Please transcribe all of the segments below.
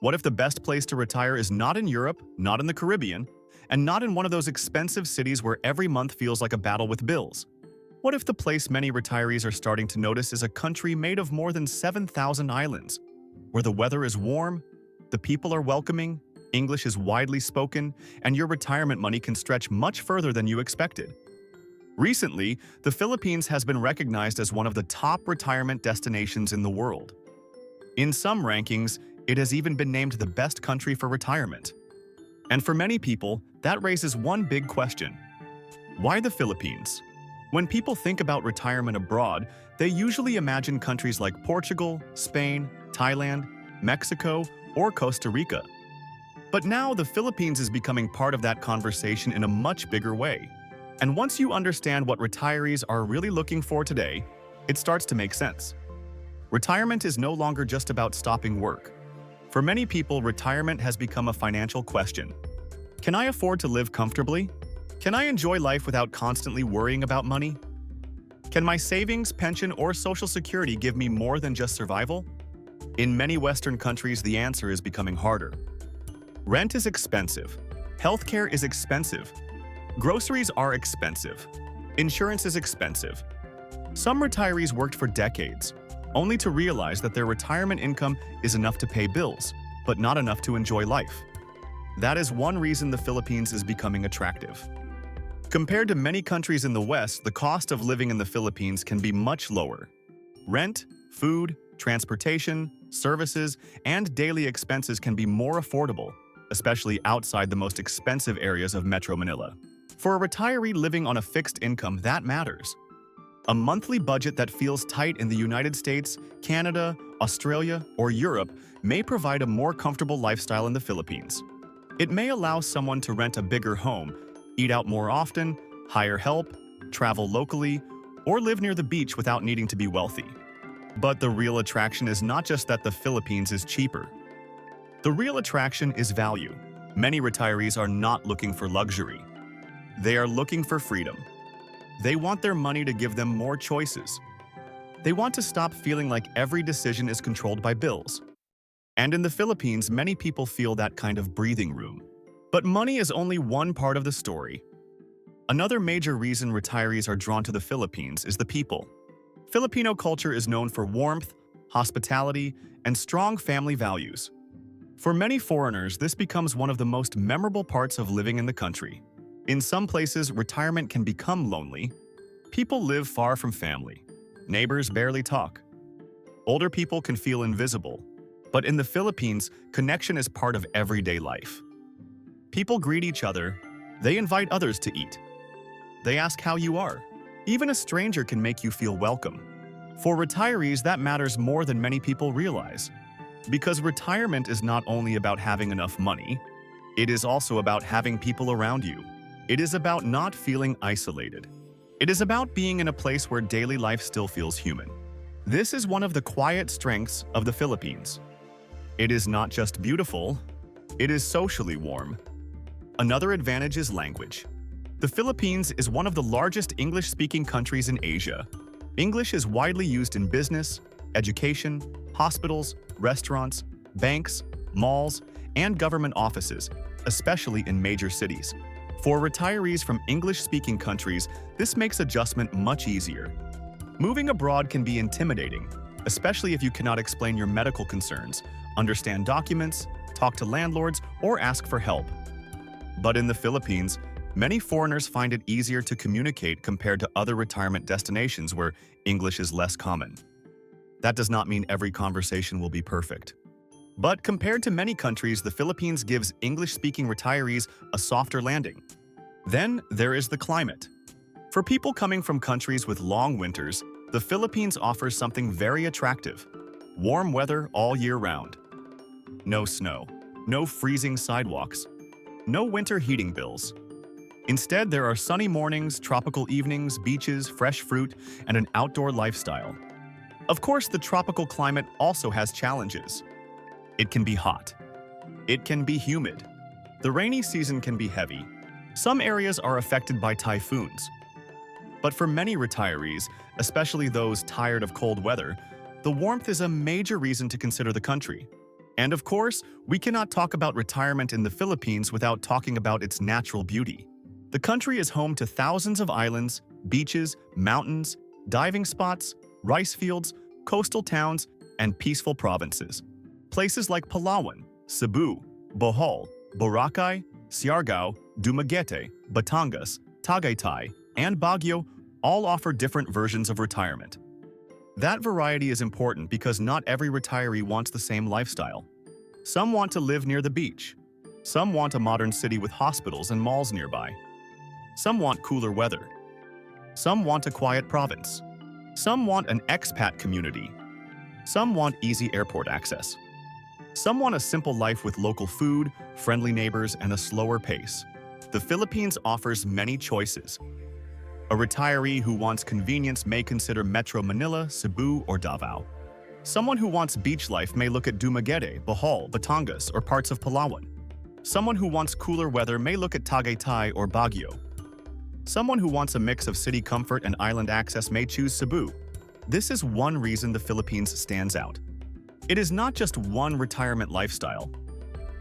What if the best place to retire is not in Europe, not in the Caribbean, and not in one of those expensive cities where every month feels like a battle with bills? What if the place many retirees are starting to notice is a country made of more than 7,000 islands, where the weather is warm, the people are welcoming, English is widely spoken, and your retirement money can stretch much further than you expected? Recently, the Philippines has been recognized as one of the top retirement destinations in the world. In some rankings, it has even been named the best country for retirement. And for many people, that raises one big question. Why the Philippines? When people think about retirement abroad, they usually imagine countries like Portugal, Spain, Thailand, Mexico, or Costa Rica. But now the Philippines is becoming part of that conversation in a much bigger way. And once you understand what retirees are really looking for today, it starts to make sense. Retirement is no longer just about stopping work. For many people, retirement has become a financial question. Can I afford to live comfortably? Can I enjoy life without constantly worrying about money? Can my savings, pension, or social security give me more than just survival? In many Western countries, the answer is becoming harder. Rent is expensive. Healthcare is expensive. Groceries are expensive. Insurance is expensive. Some retirees worked for decades, only to realize that their retirement income is enough to pay bills, but not enough to enjoy life. That is one reason the Philippines is becoming attractive. Compared to many countries in the West, the cost of living in the Philippines can be much lower. Rent, food, transportation, services, and daily expenses can be more affordable, especially outside the most expensive areas of Metro Manila. For a retiree living on a fixed income, that matters. A monthly budget that feels tight in the United States, Canada, Australia, or Europe may provide a more comfortable lifestyle in the Philippines. It may allow someone to rent a bigger home, eat out more often, hire help, travel locally, or live near the beach without needing to be wealthy. But the real attraction is not just that the Philippines is cheaper. The real attraction is value. Many retirees are not looking for luxury. They are looking for freedom. They want their money to give them more choices. They want to stop feeling like every decision is controlled by bills. And in the Philippines, many people feel that kind of breathing room. But money is only one part of the story. Another major reason retirees are drawn to the Philippines is the people. Filipino culture is known for warmth, hospitality, and strong family values. For many foreigners, this becomes one of the most memorable parts of living in the country. In some places, retirement can become lonely. People live far from family. Neighbors barely talk. Older people can feel invisible. But in the Philippines, connection is part of everyday life. People greet each other. They invite others to eat. They ask how you are. Even a stranger can make you feel welcome. For retirees, that matters more than many people realize. Because retirement is not only about having enough money, it is also about having people around you. It is about not feeling isolated. It is about being in a place where daily life still feels human. This is one of the quiet strengths of the Philippines. It is not just beautiful, it is socially warm. Another advantage is language. The Philippines is one of the largest English-speaking countries in Asia. English is widely used in business, education, hospitals, restaurants, banks, malls, and government offices, especially in major cities. For retirees from English-speaking countries, this makes adjustment much easier. Moving abroad can be intimidating, especially if you cannot explain your medical concerns, understand documents, talk to landlords, or ask for help. But in the Philippines, many foreigners find it easier to communicate compared to other retirement destinations where English is less common. That does not mean every conversation will be perfect. But compared to many countries, the Philippines gives English-speaking retirees a softer landing. Then there is the climate. For people coming from countries with long winters, the Philippines offers something very attractive: warm weather all year round. No snow, no freezing sidewalks, no winter heating bills. Instead, there are sunny mornings, tropical evenings, beaches, fresh fruit, and an outdoor lifestyle. Of course, the tropical climate also has challenges. It can be hot. It can be humid. The rainy season can be heavy. Some areas are affected by typhoons. But for many retirees, especially those tired of cold weather, the warmth is a major reason to consider the country. And of course, we cannot talk about retirement in the Philippines without talking about its natural beauty. The country is home to thousands of islands, beaches, mountains, diving spots, rice fields, coastal towns, and peaceful provinces. Places like Palawan, Cebu, Bohol, Boracay, Siargao, Dumaguete, Batangas, Tagaytay, and Baguio all offer different versions of retirement. That variety is important because not every retiree wants the same lifestyle. Some want to live near the beach. Some want a modern city with hospitals and malls nearby. Some want cooler weather. Some want a quiet province. Some want an expat community. Some want easy airport access. Some want a simple life with local food, friendly neighbors, and a slower pace. The Philippines offers many choices. A retiree who wants convenience may consider Metro Manila, Cebu, or Davao. Someone who wants beach life may look at Dumaguete, Bohol, Batangas, or parts of Palawan. Someone who wants cooler weather may look at Tagaytay or Baguio. Someone who wants a mix of city comfort and island access may choose Cebu. This is one reason the Philippines stands out. It is not just one retirement lifestyle.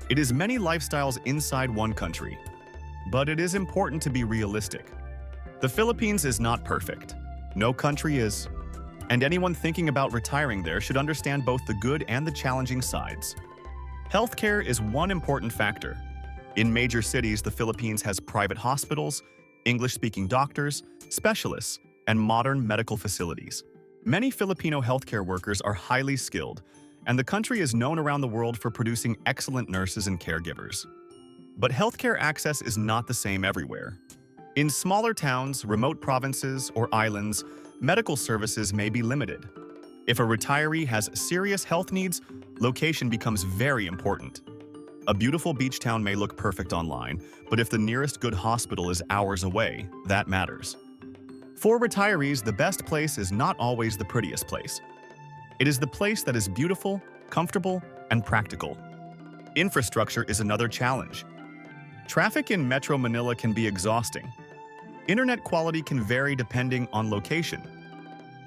It is many lifestyles inside one country. But it is important to be realistic. The Philippines is not perfect. No country is. And anyone thinking about retiring there should understand both the good and the challenging sides. Healthcare is one important factor. In major cities, the Philippines has private hospitals, English-speaking doctors, specialists, and modern medical facilities. Many Filipino healthcare workers are highly skilled, and the country is known around the world for producing excellent nurses and caregivers. But healthcare access is not the same everywhere. In smaller towns, remote provinces, or islands, medical services may be limited. If a retiree has serious health needs, location becomes very important. A beautiful beach town may look perfect online, but if the nearest good hospital is hours away, that matters. For retirees, the best place is not always the prettiest place. It is the place that is beautiful, comfortable, and practical. Infrastructure is another challenge. Traffic in Metro Manila can be exhausting. Internet quality can vary depending on location.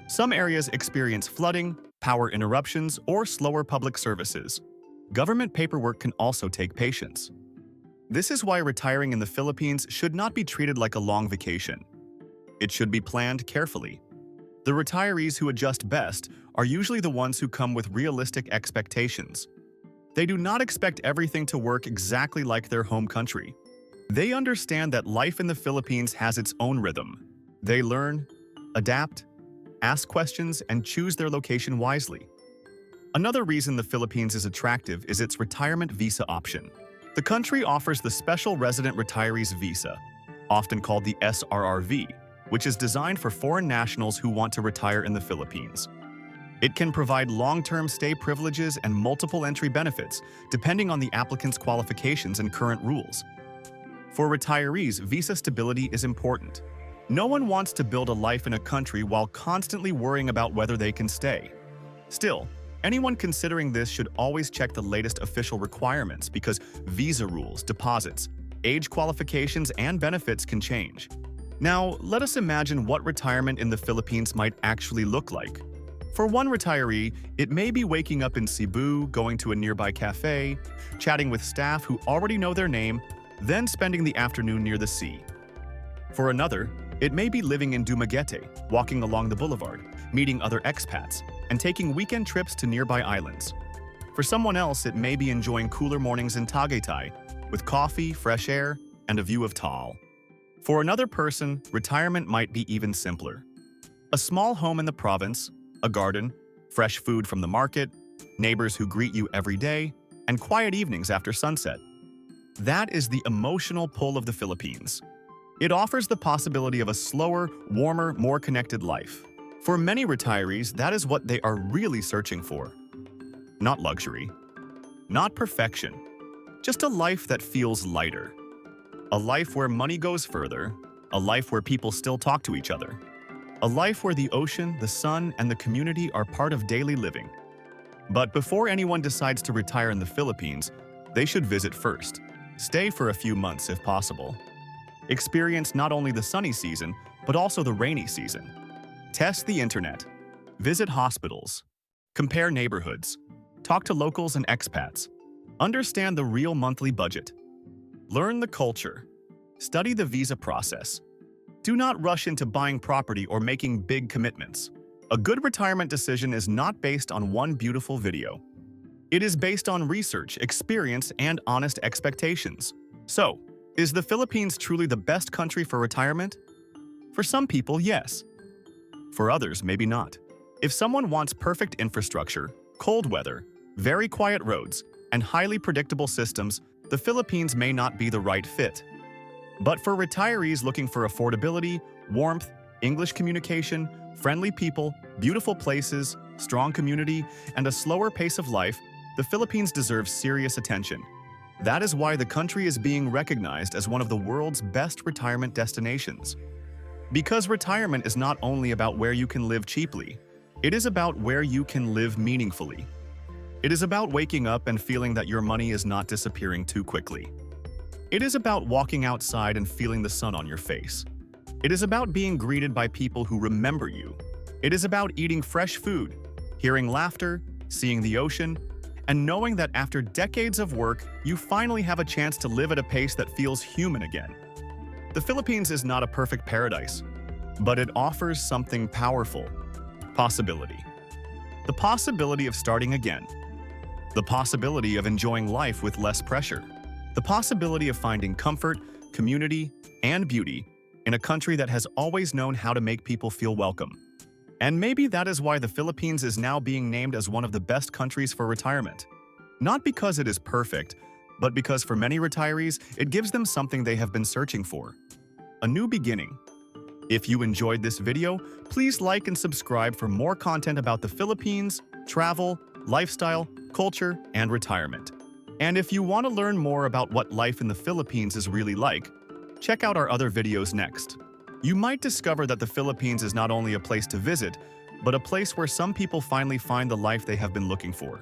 Some areas experience flooding, power interruptions, or slower public services. Government paperwork can also take patience. This is why retiring in the Philippines should not be treated like a long vacation. It should be planned carefully. The retirees who adjust best are usually the ones who come with realistic expectations. They do not expect everything to work exactly like their home country. They understand that life in the Philippines has its own rhythm. They learn, adapt, ask questions, and choose their location wisely. Another reason the Philippines is attractive is its retirement visa option. The country offers the Special Resident Retirees Visa, often called the SRRV, which is designed for foreign nationals who want to retire in the Philippines. It can provide long-term stay privileges and multiple entry benefits, depending on the applicant's qualifications and current rules. For retirees, visa stability is important. No one wants to build a life in a country while constantly worrying about whether they can stay. Still, anyone considering this should always check the latest official requirements because visa rules, deposits, age qualifications, and benefits can change. Now, let us imagine what retirement in the Philippines might actually look like. For one retiree, it may be waking up in Cebu, going to a nearby cafe, chatting with staff who already know their name, then spending the afternoon near the sea. For another, it may be living in Dumaguete, walking along the boulevard, meeting other expats, and taking weekend trips to nearby islands. For someone else, it may be enjoying cooler mornings in Tagaytay, with coffee, fresh air, and a view of Taal. For another person, retirement might be even simpler. A small home in the province, a garden, fresh food from the market, neighbors who greet you every day, and quiet evenings after sunset. That is the emotional pull of the Philippines. It offers the possibility of a slower, warmer, more connected life. For many retirees, that is what they are really searching for. Not luxury, not perfection, just a life that feels lighter. A life where money goes further, a life where people still talk to each other. A life where the ocean, the sun, and the community are part of daily living. But before anyone decides to retire in the Philippines, they should visit first. Stay for a few months if possible. Experience not only the sunny season, but also the rainy season. Test the internet. Visit hospitals. Compare neighborhoods. Talk to locals and expats. Understand the real monthly budget. Learn the culture. Study the visa process. Do not rush into buying property or making big commitments. A good retirement decision is not based on one beautiful video. It is based on research, experience, and honest expectations. So, is the Philippines truly the best country for retirement? For some people, yes. For others, maybe not. If someone wants perfect infrastructure, cold weather, very quiet roads, and highly predictable systems, the Philippines may not be the right fit. But for retirees looking for affordability, warmth, English communication, friendly people, beautiful places, strong community, and a slower pace of life, the Philippines deserves serious attention. That is why the country is being recognized as one of the world's best retirement destinations. Because retirement is not only about where you can live cheaply, it is about where you can live meaningfully. It is about waking up and feeling that your money is not disappearing too quickly. It is about walking outside and feeling the sun on your face. It is about being greeted by people who remember you. It is about eating fresh food, hearing laughter, seeing the ocean, and knowing that after decades of work, you finally have a chance to live at a pace that feels human again. The Philippines is not a perfect paradise, but it offers something powerful: possibility. The possibility of starting again. The possibility of enjoying life with less pressure. The possibility of finding comfort, community, and beauty in a country that has always known how to make people feel welcome. And maybe that is why the Philippines is now being named as one of the best countries for retirement. Not because it is perfect, but because for many retirees, it gives them something they have been searching for: a new beginning. If you enjoyed this video, please like and subscribe for more content about the Philippines, travel, lifestyle, culture, and retirement. And if you want to learn more about what life in the Philippines is really like, check out our other videos next. You might discover that the Philippines is not only a place to visit, but a place where some people finally find the life they have been looking for.